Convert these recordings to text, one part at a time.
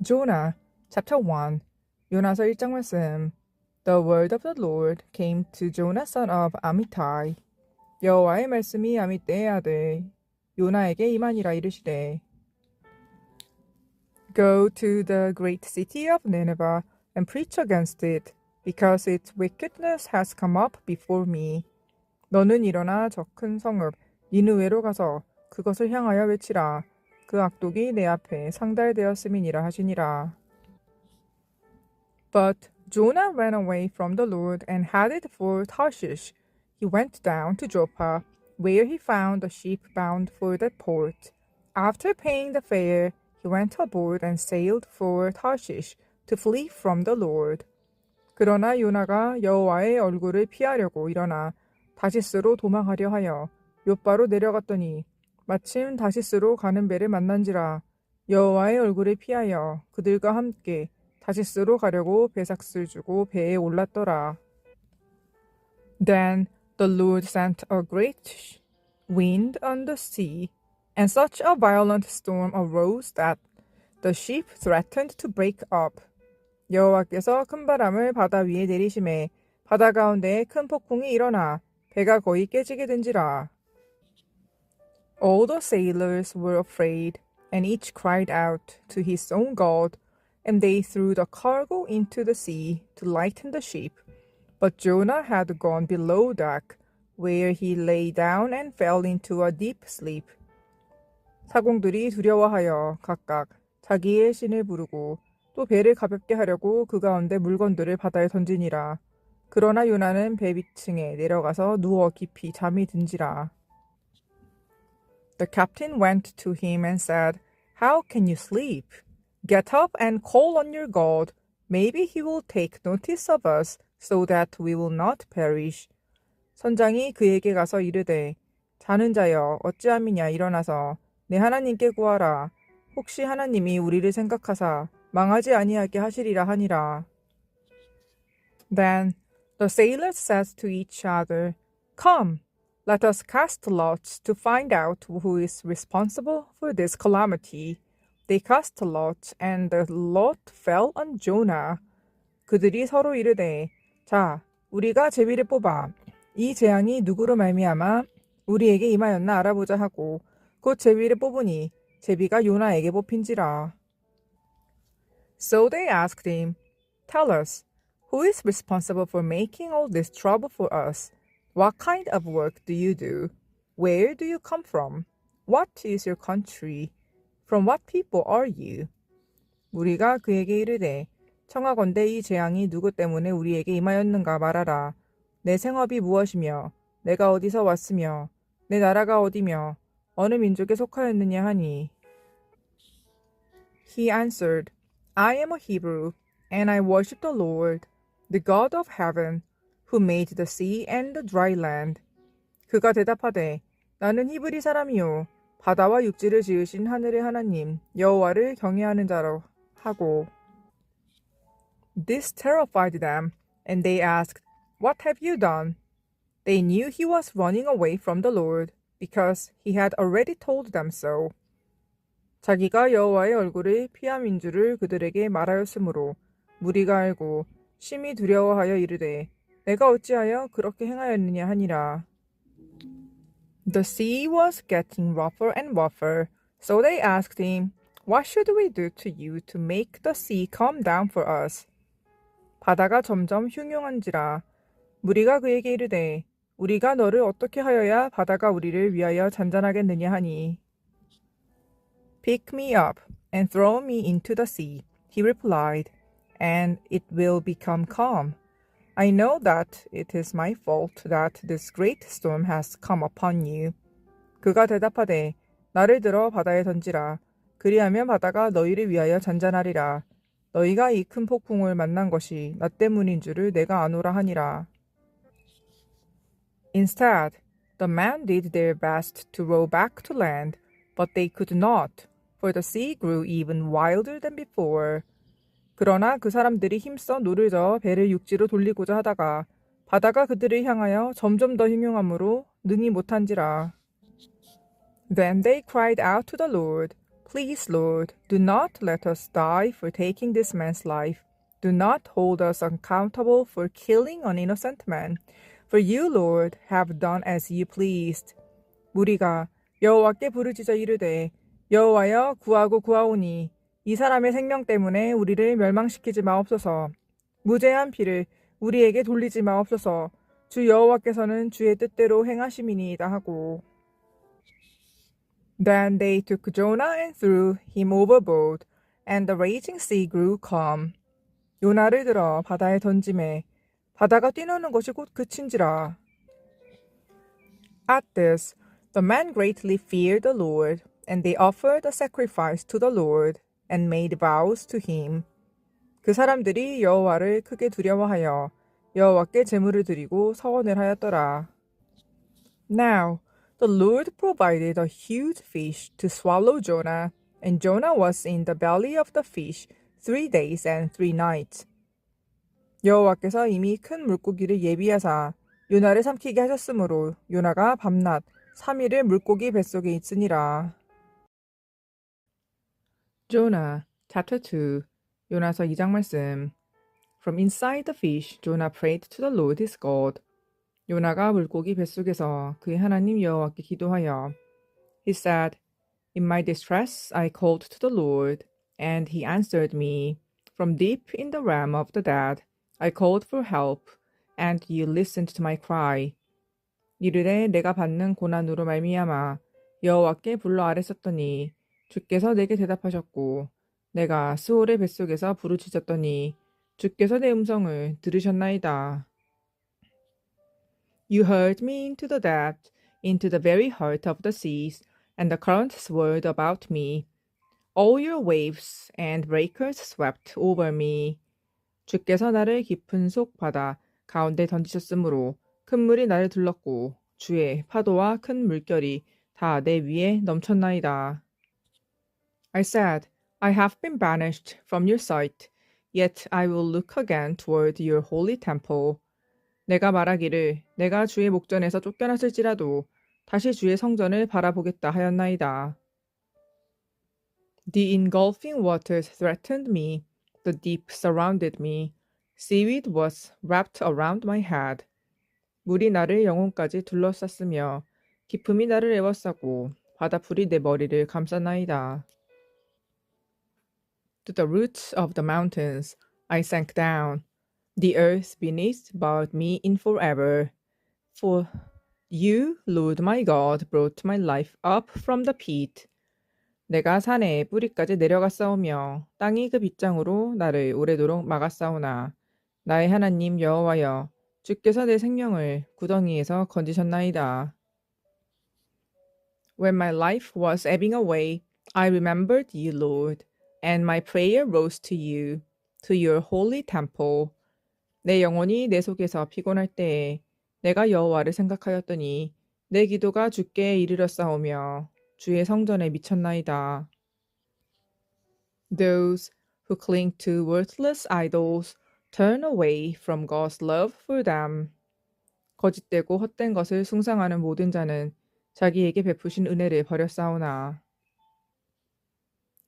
Jonah, chapter 1. 요나서 1장 말씀. The word of the Lord came to Jonah son of Amittai. 여호와의 말씀이 아미떼의 아들 요나에게 임하니라 이르시되 Go to the great city of Nineveh and preach against it, because its wickedness has come up before me. 너는 일어나 저 큰 성읍 니느웨로 가서 그것을 향하여 외치라. 그 악독이 내 앞에 상달되었음이니라 하시니라. But Jonah ran away from the Lord and headed for Tarshish. He went down to Joppa, where he found a ship bound for that port. After paying the fare, he went aboard and sailed for Tarshish to flee from the Lord. 그러나 요나가 여호와의 얼굴을 피하려고 일어나 다시스로 도망하려 하여 욥바로 내려갔더니 마침 다시스로 가는 배를 만난지라. 여호와의 얼굴을 피하여 그들과 함께 다시스로 가려고 배삭을 주고 배에 올랐더라. Then the Lord sent a great wind on the sea, and such a violent storm arose that the ship threatened to break up. 여호와께서 큰 바람을 바다 위에 내리심에 바다 가운데에 큰 폭풍이 일어나 배가 거의 깨지게 된지라. All the sailors were afraid, and each cried out to his own God, and they threw the cargo into the sea to lighten the ship. But Jonah had gone below deck, where he lay down and fell into a deep sleep. 사공들이 두려워하여 각각 자기의 신을 부르고 또 배를 가볍게 하려고 그 가운데 물건들을 바다에 던지니라. 그러나 요나는 배 위층에 내려가서 누워 깊이 잠이 든지라. The captain went to him and said, How can you sleep? Get up and call on your God. Maybe he will take notice of us, so that we will not perish. 선장이 그에게 가서 이르되, 자는 자여 어찌함이냐 일어나서 내 하나님께 구하라. 혹시 하나님이 우리를 생각하사 망하지 아니하게 하시리라 하니라. Then the sailors said to each other, Come, let us cast lots to find out who is responsible for this calamity. They cast a lot, and the lot fell on Jonah. 그들이 서로 이르되, 자, 우리가 제비를 뽑아 이 재앙이 누구로 말미암아 우리에게 임하였나 알아보자 하고 곧 제비를 뽑으니 제비가 요나에게 뽑힌지라. So they asked him, Tell us, who is responsible for making all this trouble for us? What kind of work do you do? Where do you come from? What is your country? From what people are you? 우리가 그에게 이르되 청하건대 이 재앙이 누구 때문에 우리에게 임하였는가 말하라. 내 생업이 무엇이며 내가 어디서 왔으며 내 나라가 어디며 어느 민족에 속하였느냐 하니. He answered, I am a Hebrew, and I worship the Lord, the God of heaven, who made the sea and the dry land. 그가 대답하되 나는 히브리 사람이요 바다와 육지를 지으신 하늘의 하나님 여호와를 경외하는 자라 하고. This terrified them, and they asked, What have you done? They knew he was running away from the Lord, because he had already told them so. 자기가 여호와의 얼굴을 피함인 줄을 그들에게 말하였으므로 무리가 알고 심히 두려워하여 이르되 내가 어찌하여 그렇게 행하였느냐 하니라. The sea was getting rougher and rougher, so they asked him, What should we do to you to make the sea calm down for us? 바다가 점점 흉흉한지라. 무리가 그에게 이르되 우리가 너를 어떻게 하여야 바다가 우리를 위하여 잔잔하겠느냐 하니. Pick me up and throw me into the sea, he replied, and it will become calm. I know that it is my fault that this great storm has come upon you. 그가 대답하되 나를 들어 바다에 던지라. 그리하면 바다가 너희를 위하여 잔잔하리라. 너희가 이 큰 폭풍을 만난 것이 나 때문인 줄을 내가 아노라 하니라. Instead, the men did their best to row back to land, but they could not, for the sea grew even wilder than before. 그러나 그 사람들이 힘써 노를 저어 배를 육지로 돌리고자 하다가 바다가 그들을 향하여 점점 더 흉흉함으로 능히 못한지라. Then they cried out to the Lord, Please, Lord, do not let us die for taking this man's life. Do not hold us accountable for killing an innocent man. For you, Lord, have done as you pleased. 우리가 여호와께 부르짖어 이르되 여호와여 구하고 구하오니 이 사람의 생명 때문에 우리를 멸망시키지 마옵소서. 무죄한 피를 우리에게 돌리지 마옵소서. 주 여호와께서는 주의 뜻대로 행하심이니이다 하고. Then they took Jonah and threw him overboard, and the raging sea grew calm. 요나를 들어 바다에 던지매 바다가 뛰노는 것이 곧 그친지라. At this, the men greatly feared the Lord, and they offered a sacrifice to the Lord, and made vows to him. 그 사람들이 여호와를 크게 두려워하여 여호와께 제물을 드리고 서원을 하였더라. Now, the Lord provided a huge fish to swallow Jonah, and Jonah was in the belly of the fish 3 days and 3 nights. 여호와께서 이미 큰 물고기를 예비하사 요나를 삼키게 하셨으므로 요나가 밤낮 3일을 물고기 뱃속에 있으니라. Jonah, chapter 2, 요나서 2장 말씀. From inside the fish, Jonah prayed to the Lord his God. 요나가 물고기 뱃속에서 그의 하나님 여호와께 기도하여 He said, In my distress I called to the Lord, and he answered me. From deep in the realm of the dead I called for help, and you listened to my cry. 이르되 내가 받는 고난으로 말미암아 여호와께 불러 아뢰었더니 주께서 내게 대답하셨고 내가 스올의 뱃속에서 부르짖었더니 주께서 내 음성을 들으셨나이다. You hurled me into the depth, into the very heart of the seas, and the currents swirled about me. All your waves and breakers swept over me. 주께서 나를 깊은 속 바다 가운데 던지셨으므로 큰 물이 나를 둘렀고 주의 파도와 큰 물결이 다 내 위에 넘쳤나이다. I said, I have been banished from your sight, yet I will look again toward your holy temple. 내가 말하기를 내가 주의 목전에서 쫓겨났을지라도 다시 주의 성전을 바라보겠다 하였나이다. The engulfing waters threatened me, the deep surrounded me, seaweed was wrapped around my head. 물이 나를 영혼까지 둘러쌌으며 깊음이 나를 에워싸고 바다풀이 내 머리를 감싸나이다. To the roots of the mountains I sank down. The earth beneath bowed me in forever. For you, Lord my God, brought my life up from the pit. 내가 산의 뿌리까지 내려갔사오며 땅이 그 빗장으로 나를 오래도록 막았사오나 나의 하나님 여호와여 주께서 내 생명을 구덩이에서 건지셨나이다. When my life was ebbing away, I remembered you, Lord, and my prayer rose to you, to your holy temple. 내 영혼이 내 속에서 피곤할 때에 내가 여호와를 생각하였더니 내 기도가 주께 이르렀사오며 주의 성전에 미쳤나이다. Those who cling to worthless idols turn away from God's love for them. 거짓되고 헛된 것을 숭상하는 모든 자는 자기에게 베푸신 은혜를 버렸사오나.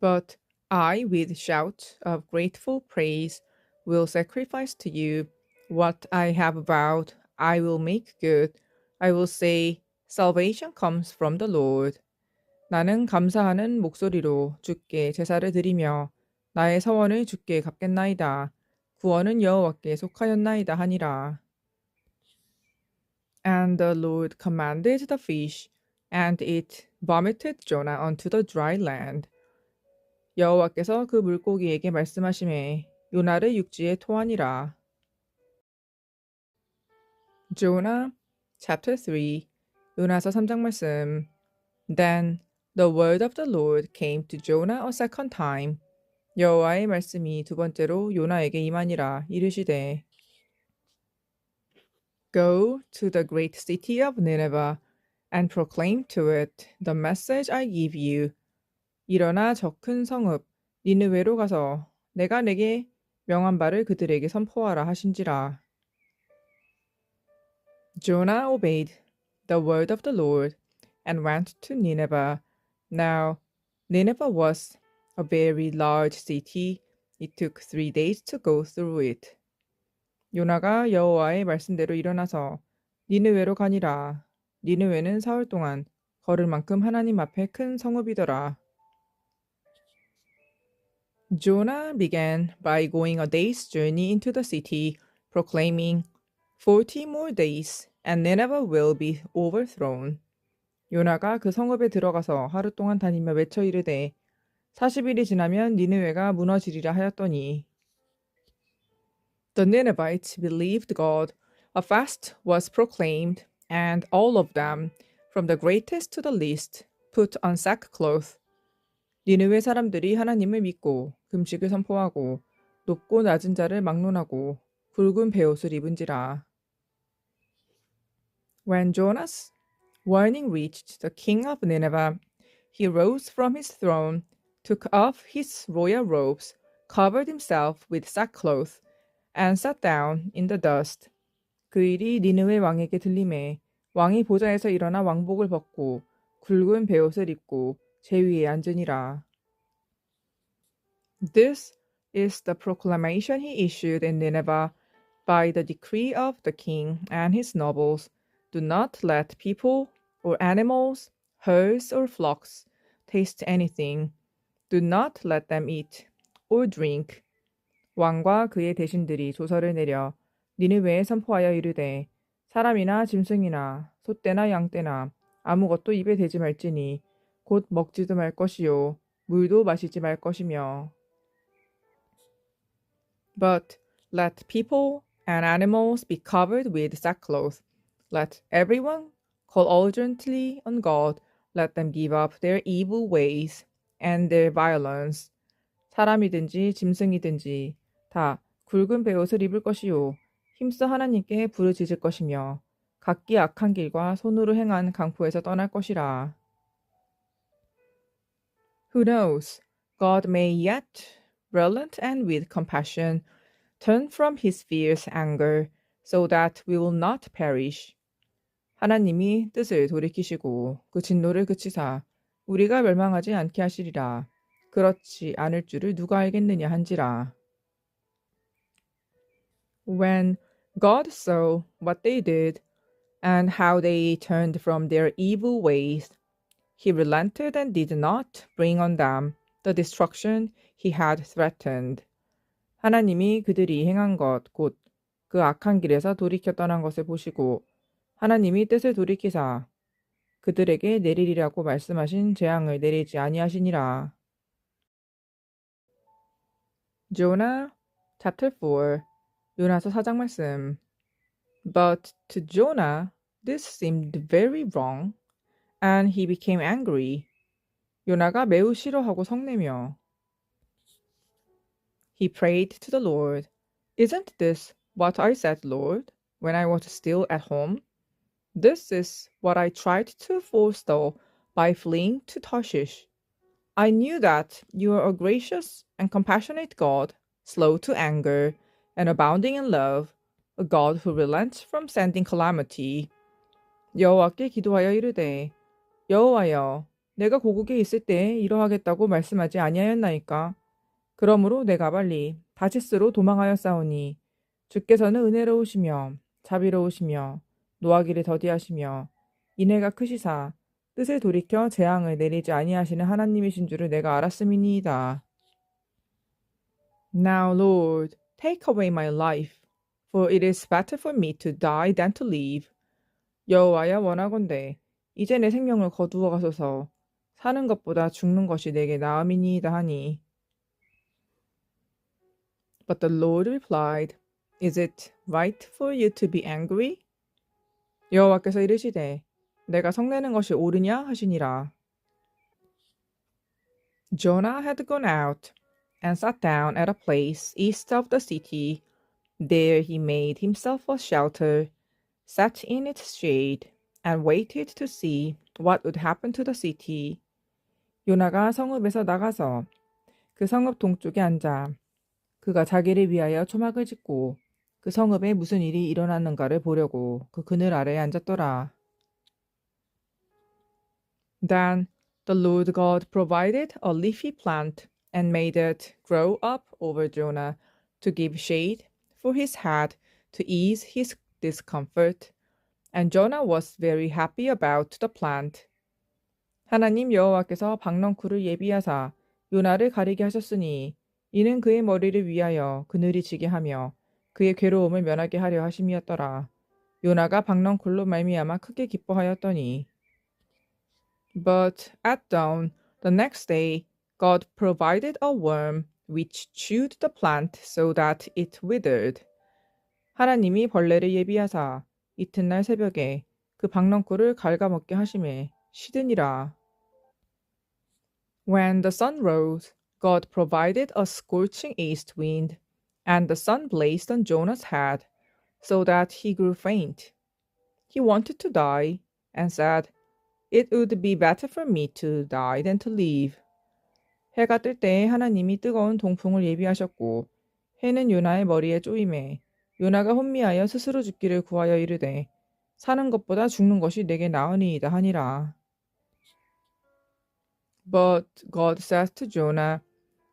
But I, with shout of grateful praise, will sacrifice to you what I have vowed. I will make good. I will say, Salvation comes from the Lord. 나는 감사하는 목소리로 주께 제사를 드리며 나의 서원을 주께 갚겠나이다. 구원은 여호와께 속하였나이다 하니라. And the Lord commanded the fish, and it vomited Jonah onto the dry land. 여호와께서 그 물고기에게 말씀하시매 요나를 육지에 토하니라. Jonah, chapter 3, 요나서 3장 말씀. Then the word of the Lord came to Jonah a second time. 여호와의 말씀이 두 번째로 요나에게 임하니라 이르시되 Go to the great city of Nineveh and proclaim to it the message I give you. 일어나 저 큰 성읍 니느웨로 가서 내가 내게 명한 바를 그들에게 선포하라 하신지라. Jonah obeyed the word of the Lord and went to Nineveh. Now Nineveh was a very large city. It took 3 days to go through it. 요나가 여호와의 말씀대로 일어나서 니느웨로 가니라. 니느웨는 사흘 동안 걸을 만큼 하나님 앞에 큰 성읍이더라. Jonah began by going a day's journey into the city, proclaiming, 40 more days, and Nineveh will be overthrown. 요나가 그 성읍에 들어가서 하루 동안 다니며 외쳐 이르되 40일이 지나면 니느웨가 무너지리라 하였더니 The Ninevites believed God. A fast was proclaimed, and all of them, from the greatest to the least, put on sackcloth. 니느웨 사람들이 하나님을 믿고 금식을 선포하고 높고 낮은 자를 막론하고 굵은 베옷을 입은지라. When Jonah's warning reached the king of Nineveh, he rose from his throne, took off his royal robes, covered himself with sackcloth, and sat down in the dust. 그 일이 니느웨 왕에게 들림에 왕이 보좌에서 일어나 왕복을 벗고 굵은 베옷을 입고 제위에 앉으니라. This is the proclamation he issued in Nineveh by the decree of the king and his nobles. Do not let people or animals, herds or flocks taste anything. Do not let them eat or drink. 왕과 그의 대신들이 조서를 내려 니느웨에 선포하여 이르되 사람이나 짐승이나 소떼나 양떼나 아무것도 입에 대지 말지니 곧 먹지도 말 것이요 물도 마시지 말 것이며 But let people and animals be covered with sackcloth. Let everyone call urgently on God. Let them give up their evil ways and their violence. 사람이든지 짐승이든지 다 굵은 베옷을 입을 것이요 힘써 하나님께 부르짖을 것이며 각기 악한 길과 손으로 행한 강포에서 떠날 것이라. Who knows? God may yet, relent and with compassion, turn from his fierce anger, so that we will not perish. 하나님이 뜻을 돌이키시고 그 진노를 그치사 우리가 멸망하지 않게 하시리라. 그렇지 않을 줄을 누가 알겠느냐 한지라. When God saw what they did and how they turned from their evil ways, he relented and did not bring on them the destruction he had threatened. 하나님이 그들이 행한 것, 곧 그 악한 길에서 돌이켜 떠난 것을 보시고 하나님이 뜻을 돌이키사 그들에게 내리리라고 말씀하신 재앙을 내리지 아니하시니라. Jonah chapter 4 요나서 4장 말씀 But to Jonah this seemed very wrong, and he became angry. 요나가 매우 싫어하고 성내며 He prayed to the Lord, Isn't this what I said, Lord, when I was still at home? This is what I tried to forestall by fleeing to Tarshish. I knew that you are a gracious and compassionate God, slow to anger, and abounding in love, a God who relents from sending calamity. 여호와께 기도하여 이르되 여호와여 내가 고국에 있을 때에 이러하겠다고 말씀하지 아니하였나이까? 그러므로 내가 빨리 다시스로 도망하였사오니 주께서는 은혜로우시며 자비로우시며 노하기를 더디하시며 인애가 크시사 뜻을 돌이켜 재앙을 내리지 아니하시는 하나님이신 줄을 내가 알았음이니이다. Now, Lord, take away my life, for it is better for me to die than to live. 여호와여 원하건대 이제 내 생명을 거두어 가소서. 사는 것보다 죽는 것이 내게 나음이니이다 하니. But the Lord replied, Is it right for you to be angry? 여호와께서 이르시되 내가 성내는 것이 옳으냐 하시니라. Jonah had gone out and sat down at a place east of the city. There he made himself a shelter, sat in its shade, and waited to see what would happen to the city. 요나가 성읍에서 나가서 그 성읍 동쪽에 앉아 그가 자기를 위하여 초막을 짓고 그 성읍에 무슨 일이 일어났는가를 보려고 그 그늘 아래에 앉았더라. Then The Lord God provided a leafy plant and made it grow up over Jonah to give shade for his head to ease his discomfort. And Jonah was very happy about the plant. 하나님 여호와께서 박넝쿨을 예비하사 요나를 가리게 하셨으니 이는 그의 머리를 위하여 그늘이 지게 하며 그의 괴로움을 면하게 하려 하심이었더라. 요나가 박넝쿨로 말미암아 크게 기뻐하였더니 But at dawn the next day God provided a worm which chewed the plant so that it withered. 하나님이 벌레를 예비하사 이튿날 새벽에 그 박넝쿨을 갉아먹게 하심에 시드니라. When the sun rose, God provided a scorching east wind, and the sun blazed on Jonah's head, so that he grew faint. He wanted to die, and said, It would be better for me to die than to live. 해가 뜰 때에 하나님이 뜨거운 동풍을 예비하셨고, 해는 요나의 머리에 쪼임에 요나가 혼미하여 스스로 죽기를 구하여 이르되, 사는 것보다 죽는 것이 내게 나으니이다 하니라. But God says to Jonah,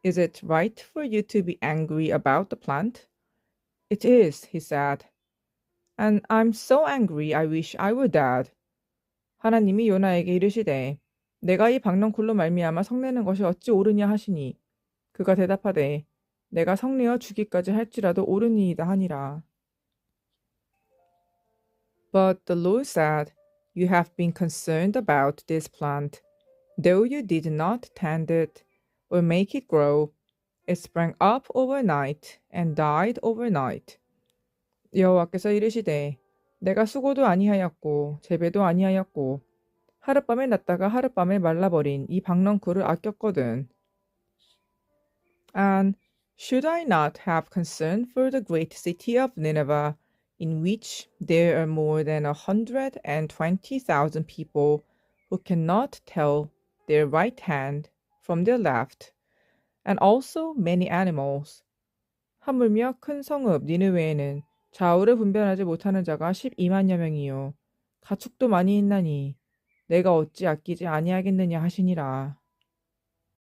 Is it right for you to be angry about the plant? It is, he said. And I'm so angry I wish I were dead. 하나님이 요나에게 이르시되, 내가 이 박넝쿨로 말미암아 성내는 것이 어찌 옳으냐 하시니, 그가 대답하되, 내가 성내어 죽기까지 할지라도 옳으니이다 하니라. But the Lord said, You have been concerned about this plant. Though you did not tend it or make it grow, it sprang up overnight and died overnight. 여호와께서 이르시되 내가 수고도 아니하였고 재배도 아니하였고 하룻밤에 났다가 하룻밤에 말라버린 이 박넝쿨을 아꼈거든. And should I not have concern for the great city of Nineveh, in which there are more than 120,000 people who cannot tell their right hand from their left, and also many animals. 하물며 큰 성읍 니느웨에는 좌우를 분별하지 못하는 자가 12만여 명이요 가축도 많이 있나니 내가 어찌 아끼지 아니하겠느냐 하시니라.